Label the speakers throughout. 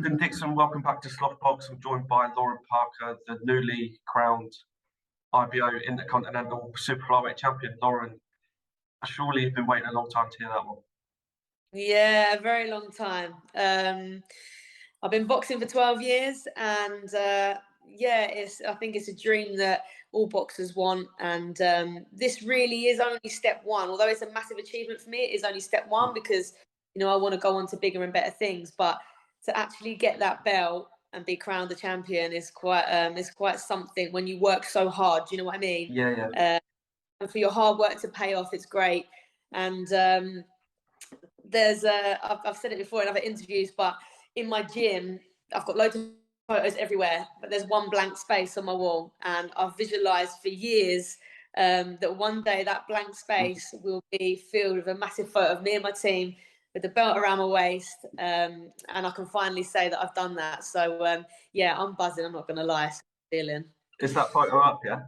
Speaker 1: Brendan Dixon, welcome back to Slothbox. I'm joined by Lauren Parker, the newly crowned IBO Intercontinental Super Flyweight Champion. Lauren, surely you've been waiting a long time to hear that one.
Speaker 2: Yeah, a very long time. I've been boxing for 12 years, and I think it's a dream that all boxers want. And this really is only step one. Although it's a massive achievement for me, it is only step one because I want to go on to bigger and better things. But to actually get that belt and be crowned the champion is quite something when you work so hard. Do you know what I mean?
Speaker 1: Yeah.
Speaker 2: And for your hard work to pay off, it's great. And I've said it before in other interviews, but in my gym, I've got loads of photos everywhere, but there's one blank space on my wall. And I've visualized for years that one day that blank space will be filled with a massive photo of me and my team with the belt around my waist. And I can finally say that I've done that. So, I'm buzzing. I'm not going to lie. It's feeling.
Speaker 1: Is that photo up, yeah?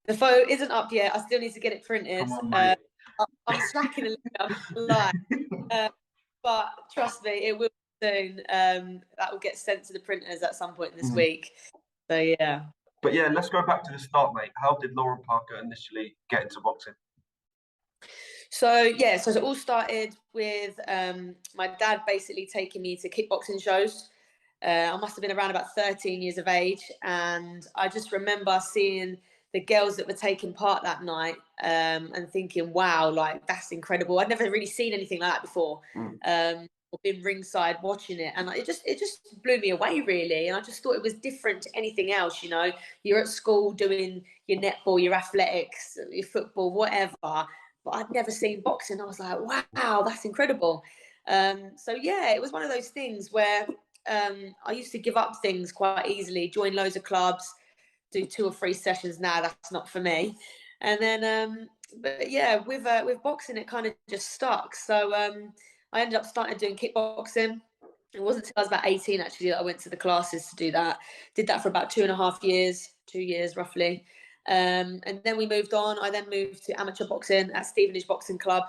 Speaker 2: The photo isn't up yet. I still need to get it printed.
Speaker 1: Come on, mate.
Speaker 2: I'm slacking a little bit. I'm not gonna lie. But trust me, it will soon. That will get sent to the printers at some point this week. So, yeah.
Speaker 1: But yeah, let's go back to the start, mate. How did Lauren Parker initially get into boxing?
Speaker 2: So it all started with my dad basically taking me to kickboxing shows. I must have been around about 13 years of age, and I just remember seeing the girls that were taking part that night and thinking, wow, like that's incredible. I'd never really seen anything like that before. Or been ringside watching it, and it just blew me away, really. And I just thought it was different to anything else. You're at school doing your netball, your athletics, your football, whatever, but I'd never seen boxing. I was like, wow, that's incredible. It was one of those things where I used to give up things quite easily, join loads of clubs, do 2 or 3 sessions. Now that's not for me. And then with boxing it kind of just stuck. So I ended up starting doing kickboxing. It wasn't until I was about 18 actually that I went to the classes to do that. Did that for about 2.5 years, 2 years roughly. And then we moved on. I then moved to amateur boxing at Stevenage Boxing Club.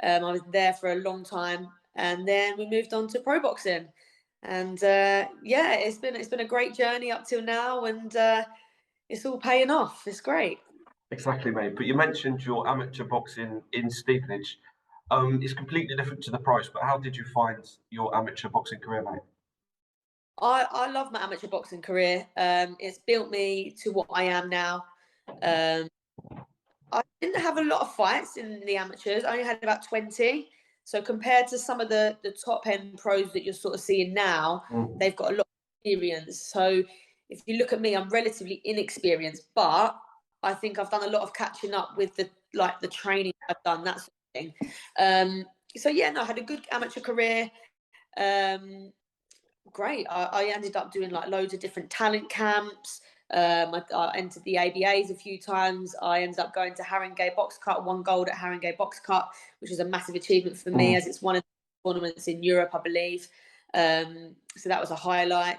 Speaker 2: I was there for a long time, and then we moved on to pro boxing. And it's been a great journey up till now, and it's all paying off. It's great.
Speaker 1: Exactly, mate. But you mentioned your amateur boxing in Stevenage. It's completely different to the pros, but how did you find your amateur boxing career, mate?
Speaker 2: I love my amateur boxing career. It's built me to what I am now. I didn't have a lot of fights in the amateurs. I only had about 20. So compared to some of the top end pros that you're sort of seeing now, they've got a lot of experience. So if you look at me, I'm relatively inexperienced, but I think I've done a lot of catching up with the training I've done, that sort of thing. I had a good amateur career. Great. I ended up doing like loads of different talent camps. I entered the ABAs a few times. I ended up going to Haringey Box Cut, won gold at Haringey Box Cut, which was a massive achievement for me as it's one of the tournaments in Europe, I believe. So that was a highlight.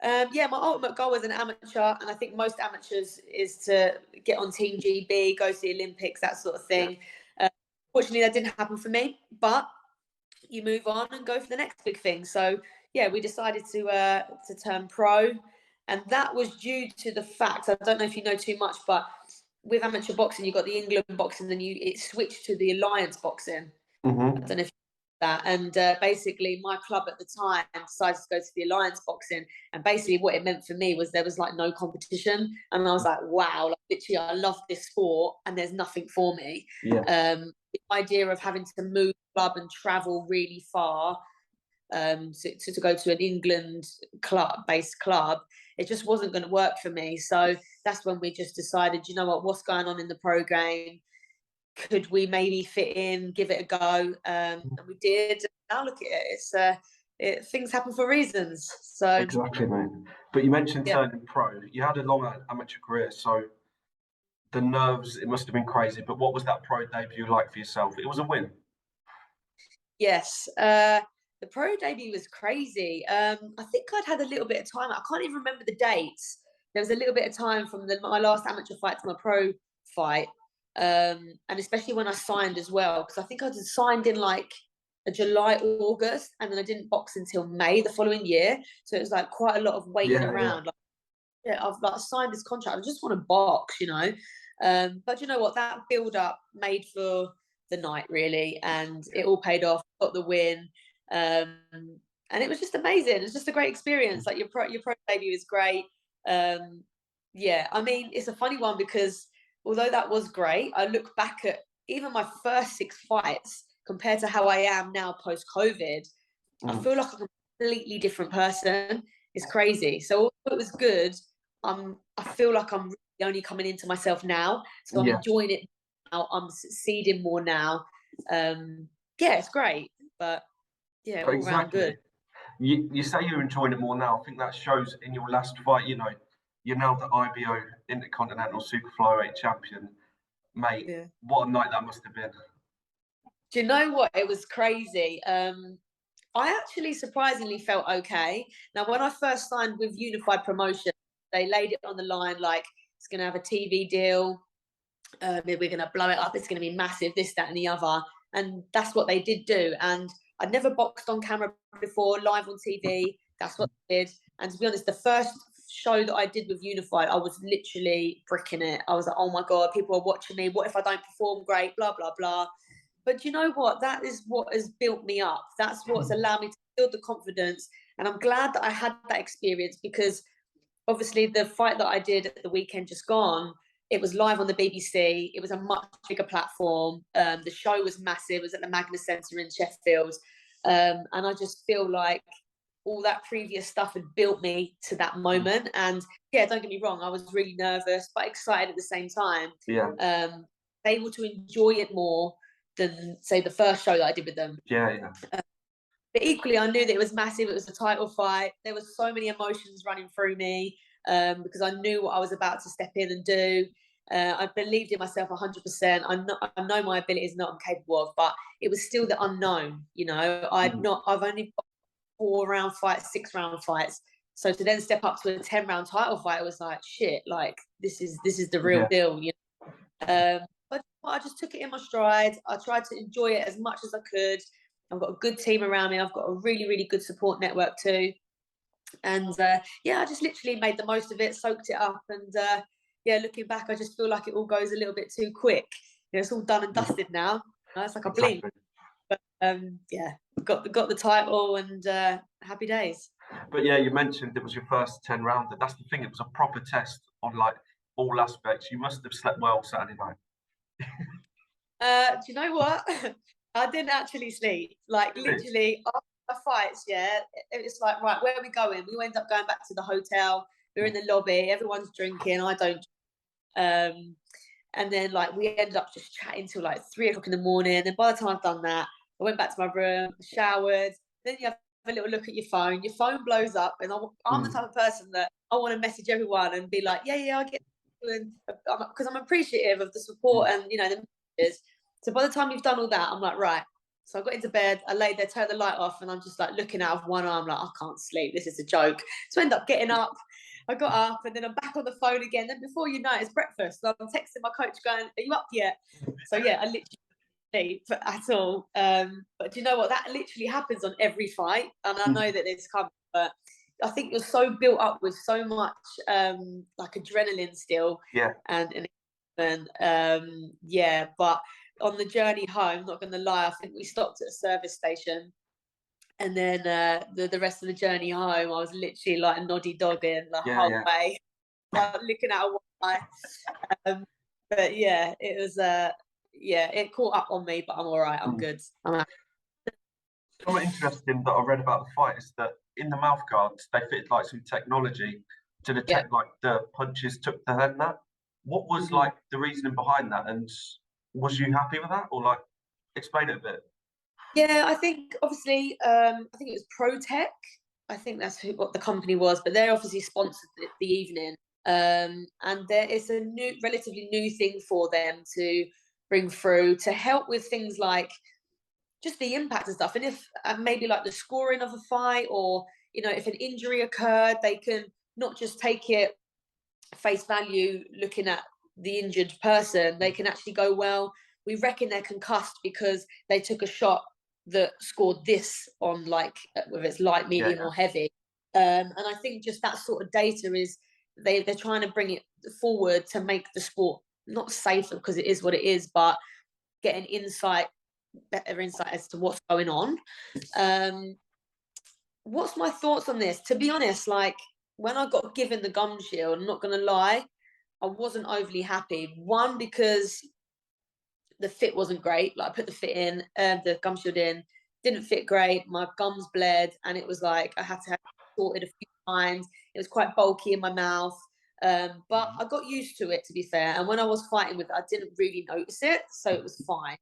Speaker 2: My ultimate goal as an amateur, and I think most amateurs, is to get on Team GB, go to the Olympics, that sort of thing. Fortunately, that didn't happen for me, but you move on and go for the next big thing. So we decided to turn pro, and that was due to the fact, I don't know if you know too much, but with amateur boxing, you've got the England boxing, then it switched to the alliance boxing. I don't know if you know that. And basically, my club at the time decided to go to the alliance boxing, and basically what it meant for me was there was like no competition, and I was like, wow, like, literally, I love this sport, and there's nothing for me. The idea of having to move club and travel really far to go to an England based club, it just wasn't going to work for me. So that's when we just decided, you know what's going on in the pro game? Could we maybe fit in, give it a go? And we did. Now look at it. Things happen for reasons. So
Speaker 1: exactly, mate. But you mentioned turning pro. You had a long amateur career, so the nerves, it must have been crazy. But what was that pro debut like for yourself? It was a win.
Speaker 2: Yes. The pro debut was crazy. I think I'd had a little bit of time. I can't even remember the dates. There was a little bit of time from my last amateur fight to my pro fight. And especially when I signed as well, because I think I signed in like July, August, and then I didn't box until May the following year. So it was like quite a lot of waiting around. Like, yeah, I've like signed this contract. I just want to box, you know. But you know what? That build up made for the night really, and it all paid off. Got the win, and it was just amazing. It was just a great experience. Like your pro debut is great. Yeah, I mean, it's a funny one because although that was great, I look back at even my first 6 fights compared to how I am now post COVID. I feel like a completely different person. It's crazy. So although it was good, I feel like I'm really only coming into myself now. So I'm enjoying it now. I'm succeeding more now. Yeah, it's great. But yeah, all round good.
Speaker 1: You say you're enjoying it more now. I think that shows in your last fight. You know, you're now the IBO Intercontinental Super Flyweight champion, mate. Yeah. What a night that must have been.
Speaker 2: Do you know what? It was crazy. I actually surprisingly felt okay. Now, when I first signed with Unified Promotion, they laid it on the line like it's going to have a TV deal. We're going to blow it up. It's going to be massive, this, that, and the other. And that's what they did do. And I'd never boxed on camera before, live on TV. That's what they did. And to be honest, the first show that I did with Unified, I was literally bricking it. I was like, oh my God, people are watching me. What if I don't perform great? Blah, blah, blah. But you know what? That is what has built me up. That's what's allowed me to build the confidence. And I'm glad that I had that experience because obviously the fight that I did at the weekend just gone, it was live on the BBC. It was a much bigger platform. The show was massive. It was at the Magna Centre in Sheffield. And I just feel like all that previous stuff had built me to that moment. And yeah, don't get me wrong, I was really nervous, but excited at the same time.
Speaker 1: Yeah.
Speaker 2: Able to enjoy it more than say the first show that I did with them.
Speaker 1: Yeah.
Speaker 2: But equally, I knew that it was massive. It was a title fight. There was so many emotions running through me because I knew what I was about to step in and do. I believed in myself 100%. I know my abilities, not I'm capable of, but it was still the unknown. You know, I've only got 4-round fights, 6-round fights. So to then step up to a 10-round title fight, it was like shit. Like this is the real deal. You know. But I just took it in my stride. I tried to enjoy it as much as I could. I've got a good team around me. I've got a really, really good support network too. And I just literally made the most of it, soaked it up. And looking back, I just feel like it all goes a little bit too quick. You know, it's all done and dusted now. It's like a blink. But got the title and happy days.
Speaker 1: But yeah, you mentioned it was your first 10-rounder. That's the thing. It was a proper test on like all aspects. You must have slept well Saturday night.
Speaker 2: Do you know what? I didn't actually sleep. Like literally after the fights, it's like, right, where are we going? We end up going back to the hotel. We're in the lobby, everyone's drinking, I don't. And then like we ended up just chatting till like 3 o'clock in the morning. And then by the time I've done that, I went back to my room, showered. Then you have a little look at your phone. Your phone blows up, and I'm the type of person that I want to message everyone and be like, I'll get, because I'm appreciative of the support and you know the messages. So by the time you've done all that, I'm like, right. So I got into bed, I laid there, turned the light off, and I'm just like looking out of one arm, like, I can't sleep. This is a joke. So I end up getting up. I got up, and then I'm back on the phone again. Then before you know it, it's breakfast. So I'm texting my coach going, are you up yet? So yeah, I literally sleep at all. But do you know what? That literally happens on every fight. And I know that it's coming, but I think you're so built up with so much like adrenaline still.
Speaker 1: Yeah.
Speaker 2: And but on the journey home, not going to lie, I think we stopped at a service station, and then the rest of the journey home, I was literally like noddy dogging the whole way, like, looking at a one eye. But yeah, it was it caught up on me, but I'm all right. I'm good.
Speaker 1: Something interesting that I read about the fight is that in the mouth guards they fitted like some technology to detect like the punches took the head. And that what was like the reasoning behind that, and was you happy with that, or like explain it a bit?
Speaker 2: Yeah, I think obviously I think it was ProTech. I think that's what the company was, but they're obviously sponsored the evening, and it's a relatively new thing for them to bring through to help with things like just the impact and stuff, and if maybe like the scoring of a fight, or you know if an injury occurred, they can not just take it face value looking at the injured person. They can actually go, well, we reckon they're concussed because they took a shot that scored this on, like, whether it's light, medium, or heavy. And I think just that sort of data is, they're trying to bring it forward to make the sport not safer, because it is what it is, but get an better insight as to what's going on. What's my thoughts on this? To be honest, like, when I got given the gum shield, I'm not going to lie, I wasn't overly happy. One, because the fit wasn't great. Like, I put the fit in, the gum shield in, didn't fit great. My gums bled, and it was like I had to have it sorted a few times. It was quite bulky in my mouth. But I got used to it, to be fair. And when I was fighting with it, I didn't really notice it, so it was fine.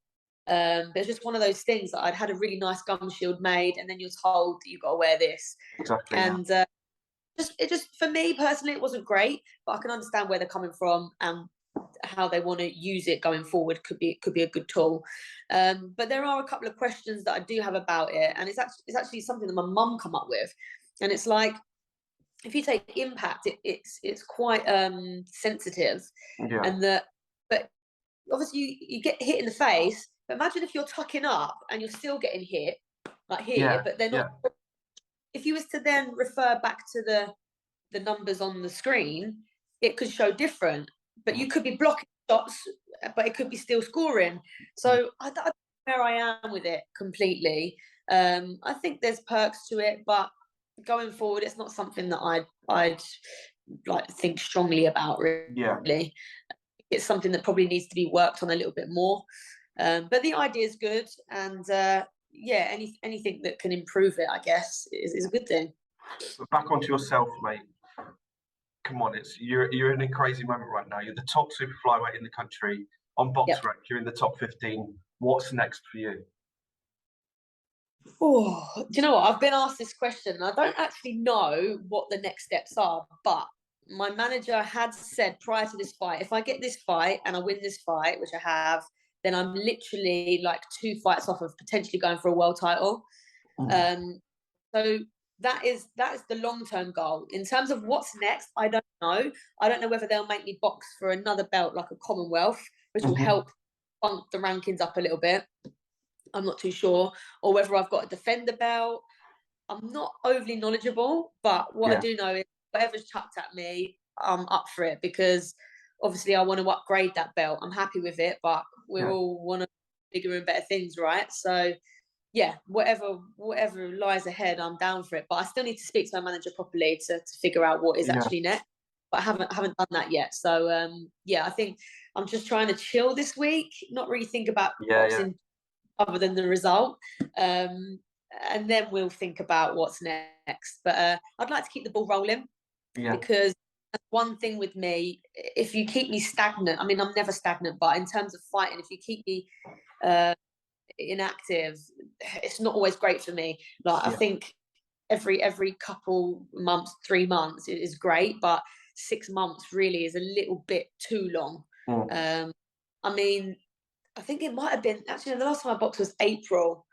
Speaker 2: But it's just one of those things that I'd had a really nice gum shield made, and then you're told that you've got to wear this.
Speaker 1: Exactly.
Speaker 2: And it just for me personally, it wasn't great, but I can understand where they're coming from and how they want to use it going forward. Could be a good tool. But there are a couple of questions that I do have about it, and it's actually something that my mum come up with, and it's like, if you take impact, it's quite sensitive, and but obviously you get hit in the face. But imagine if you're tucking up and you're still getting hit, like here, but they're not. If you was to then refer back to the numbers on the screen, it could show different. But you could be blocking shots, but it could be still scoring. So I don't know where I am with it completely. I think there's perks to it, but going forward, it's not something that I'd like think strongly about, really.
Speaker 1: Yeah.
Speaker 2: It's something that probably needs to be worked on a little bit more. But the idea is good, and anything that can improve it, I guess, is a good thing.
Speaker 1: But back onto yourself, mate. Come on, you're in a crazy moment right now. You're the top super flyweight in the country on box rank. You're in the top 15. What's next for you?
Speaker 2: Oh, do you know what? I've been asked this question, and I don't actually know what the next steps are, but my manager had said prior to this fight, if I get this fight and I win this fight, which I have, then I'm literally like 2 fights off of potentially going for a world title. So that is the long-term goal. In terms of what's next, I don't know. I don't know whether they'll make me box for another belt, like a Commonwealth, which will help bump the rankings up a little bit. I'm not too sure. Or whether I've got to defend the belt. I'm not overly knowledgeable, but what I do know is whatever's chucked at me, I'm up for it, because obviously I want to upgrade that belt. I'm happy with it, but we all want to bigger and better things, right? So yeah, whatever lies ahead, I'm down for it. But I still need to speak to my manager properly to figure out what is actually next. But I haven't done that yet. So I think I'm just trying to chill this week, not really think about boxing other than the result. And then we'll think about what's next. But I'd like to keep the ball rolling, because that's one thing with me. If you keep me stagnant, I mean, I'm never stagnant, but in terms of fighting, if you keep me inactive, it's not always great for me. Like I think every couple months, 3 months is great, but 6 months really is a little bit too long. I mean, I think it might have been actually the last time I boxed was April,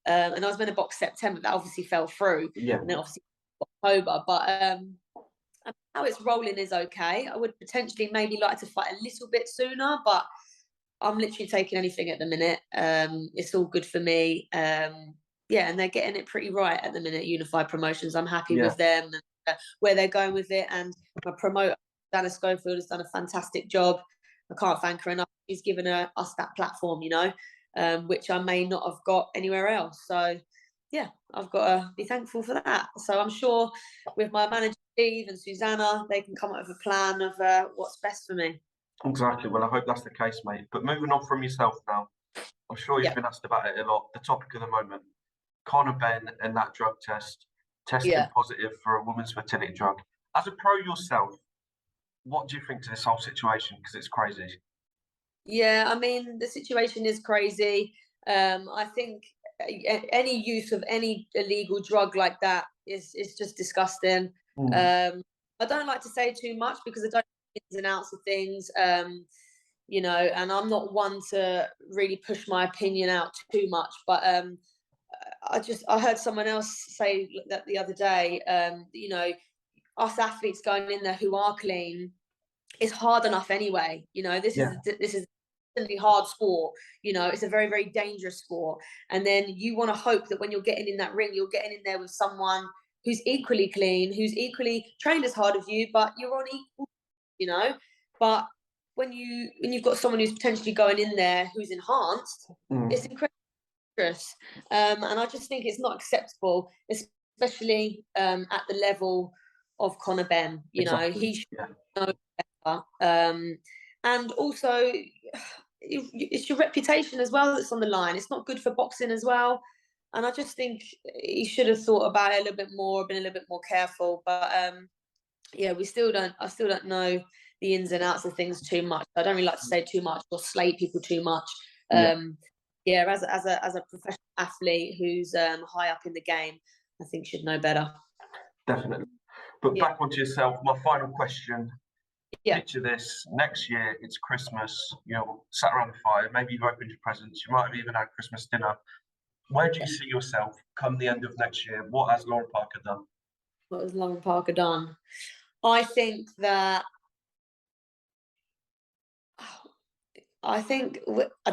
Speaker 2: and I was meant to box September. That obviously fell through, and then obviously October. But how it's rolling is okay. I would potentially maybe like to fight a little bit sooner, but I'm literally taking anything at the minute. It's all good for me. And they're getting it pretty right at the minute. Unified Promotions, I'm happy with them and where they're going with it. And my promoter, Dana Schofield, has done a fantastic job. I can't thank her enough. She's given us that platform, which I may not have got anywhere else. So yeah, I've got to be thankful for that. So I'm sure with my manager Steve and Susanna, they can come up with a plan of what's best for me.
Speaker 1: Exactly. Well, I hope that's the case, mate. But moving on from yourself now, I'm sure you've been asked about it a lot. The topic of the moment, Conor Benn and that drug test, testing positive for a woman's fertility drug. As a pro yourself, what do you think to this whole situation? Because it's crazy.
Speaker 2: Yeah, I mean, the situation is crazy. I think any use of any illegal drug like that is just disgusting. I don't like to say too much because I don't know the ins and outs of things, and I'm not one to really push my opinion out too much. But I heard someone else say that the other day. Us athletes going in there who are clean, it's hard enough anyway. This is hard sport. You know, it's a very, very dangerous sport. And then you want to hope that when you're getting in that ring, you're getting in there with someone who's equally clean, who's equally trained as hard as you, but you're on equal, you know. But when you've got someone who's potentially going in there who's enhanced, it's incredibly dangerous. And I just think it's not acceptable, especially at the level of Conor Benn. You know, he should know better. And also, it's your reputation as well that's on the line. It's not good for boxing as well. And I just think he should have thought about it a little bit more, been a little bit more careful. But yeah, I still don't know the ins and outs of things too much. I don't really like to say too much or slate people too much. Yeah, as a professional athlete who's high up in the game, I think should know better.
Speaker 1: Definitely. But back onto yourself, my final question. Picture this, next year it's Christmas, you know, sat around the fire, maybe you've opened your presents, you might have even had Christmas dinner. Where do you see yourself come the end of next year? What has Lauren Parker done?
Speaker 2: What has Lauren Parker done? I think it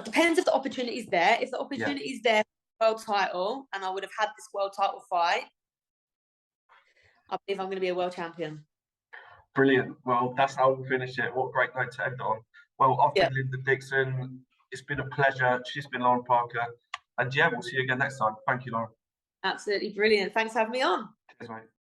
Speaker 2: depends if the opportunity is there. If the opportunity is there for world title, and I would have had this world title fight, I believe I'm going to be a world champion.
Speaker 1: Brilliant. Well, that's how we'll finish it. What a great note to end on. Well, I've been Linda Dixon. It's been a pleasure. She's been Lauren Parker. And yeah, we'll see you again next time. Thank you, Lauren.
Speaker 2: Absolutely brilliant. Thanks for having me on.
Speaker 1: Cheers, mate.